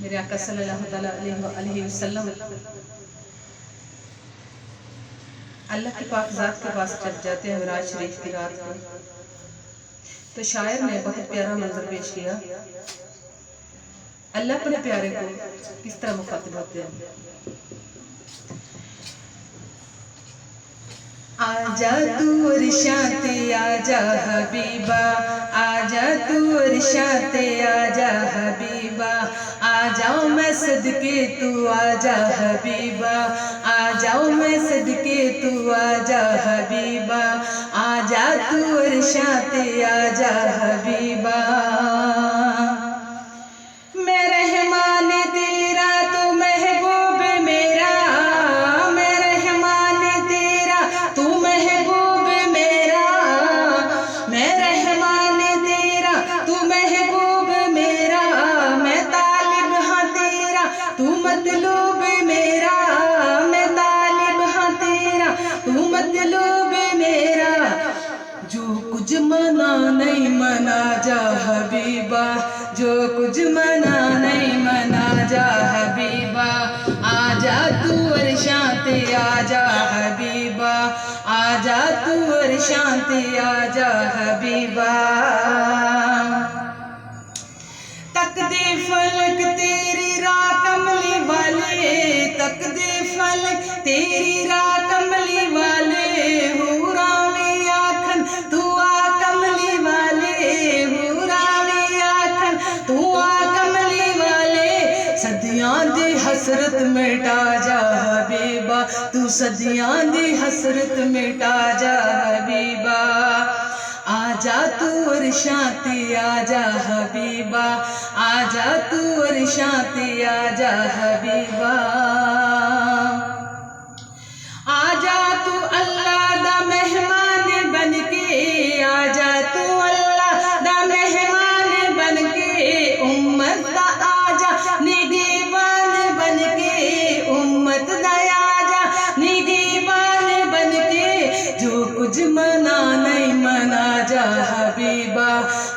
मेरे आका सल्लल्लाहु अलैहि वसल्लम अल्लाह की पाक ज़ात के पास जब जाते हैं मिराज शरीफ की रात को, तो शायर ने बहुत प्यारा मंजर पेश किया। अल्लाह अपने प्यारे को किस तरह मुखातिब होते हैं। आजा तू इरशाते आजा हबीबा, आजा तू इरशाते आजा हबीबा, आ जाओ मैं सदके तू आजा हबीबा, आ जाओ मैं सदके तू आजा हबीबा, आजा तू इरशाते आजा हबीबा। मैं रहमान तेरा तू महबूब मेरा, मैं रहमान तेरा तू महबूब मेरा, मैं रहमान तेरा तू महबूब मेरा, मैं तालिब हाँ तेरा तू मतलूब मेरा, मैं तालिब हाँ तेरा तू मतलूब मेरा। जो कुछ मना नहीं मना जा हबीबा, जो कुछ मना नहीं मना जा हबीबा, आजा तू अरशाते आजा हबीबा, आजा तू अरशाते आजा हबीबा। तक दे फलक तेरी राह कमली वाले, तक दे फलक तेरी राह कमली वाले, हुरा में आखन तू आ कमली वाले, हुरा में आखन तू आ कमली वाले। सदियां दी हसरत मिटा जा हबीबा, तू सदियां दी हसरत मिटा जा हबीबा, आजा तू अरशाते आजा हबीबा, आजा तू अरशाते आजा हबीबा। आजा तू अल्लाह दा मेहमान बनके, आजा तू अल्लाह दा मेहमान बनके, उम्मत दा आजा निगहबान बनके, उम्मत दा आजा निगहबान बनके। जो कुछ मना नहीं मना जा हबीबा,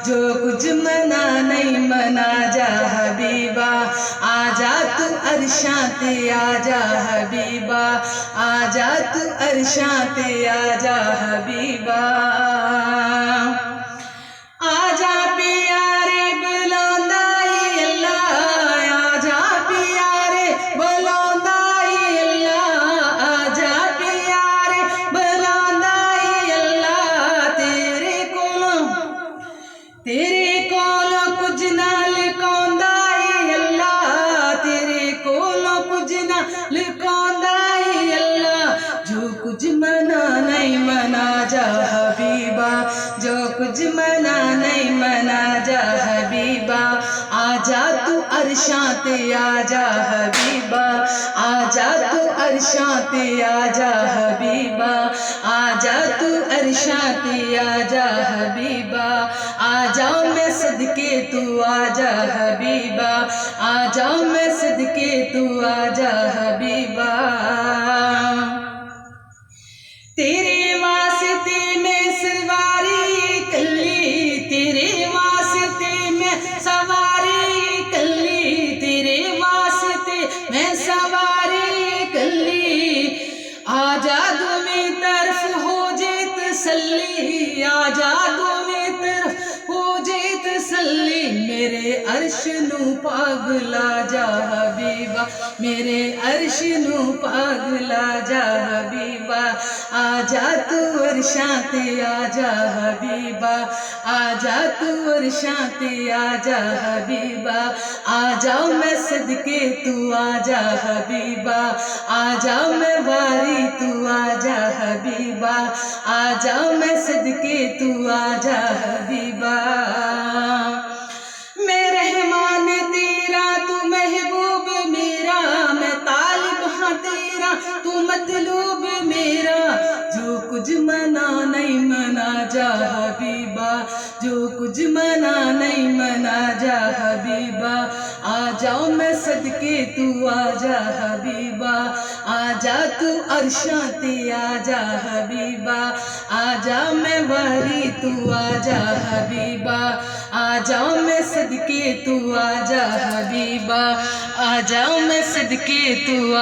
जो कुछ मना नहीं मना जा हबीबा, आजा तू अरशाते आजा हबीबा, आजा तू अरशाते आजा हबीबा। आजा प्यारे बुलांदाई अल्लाह, आजा प्यारे बुलांदाई अल्लाह, आजा प्यारे बुलांदाई अल्लाह। तेरे कोलों कुछ ना लुकांदाई अल्लाह, तेरे कोलों कुछ ना लुकांदाई अल्लाह। जो कुछ मना नहीं मना जा हबीबा, जो कुछ मना नहीं मना जा हबीबा, आजा तू अरशाते आजा हबीबा, आजा तू अरशाते आजा हबीबा, आजा तू अरशाते आजा हबीबा, आजा मैं सदके तू आजा हबीबा, आजा मैं सदके तू आजा हबीबा। तेरे वास्ते मैं सवारी कल्ली, तेरे वास्ते मैं सवारी कल्ली, तेरे वास्ते मैं सवारी कल्ली। आजा दोवें तरफ हो जे तसल्ली, आजा दोवें तरफ हो जे तसल्ली। मेरे अर्श नू पागला जा हबीबा, मेरे अर्श नू पागला जा हबीबा, आजा तू अरशाते आजा हबीबा, आजा तू अरशाते आजा हबीबा, आजा मैं सदके तू आजा हबीबा, आजा मैं वारी तू आजा हबीबा, आजा मैं सदके तू आजा हबीबा। मैं रहमान तेरा तू महबूब मेरा, मैं तालिब हाँ तेरा तू मतलूब मेरा। जो कुछ मना नहीं मना जा हबीबा, जो कुछ मना नहीं मना जा हबीबा, आ जाओ मैं सदके तू आजा हबीबा, आजा तू अरशाते आजा हबीबा, आजा मैं वारी तू आजा हबीबा, आ जाओ मैं सदके तू आजा हबीबा, आ जाओ मैं सदके तू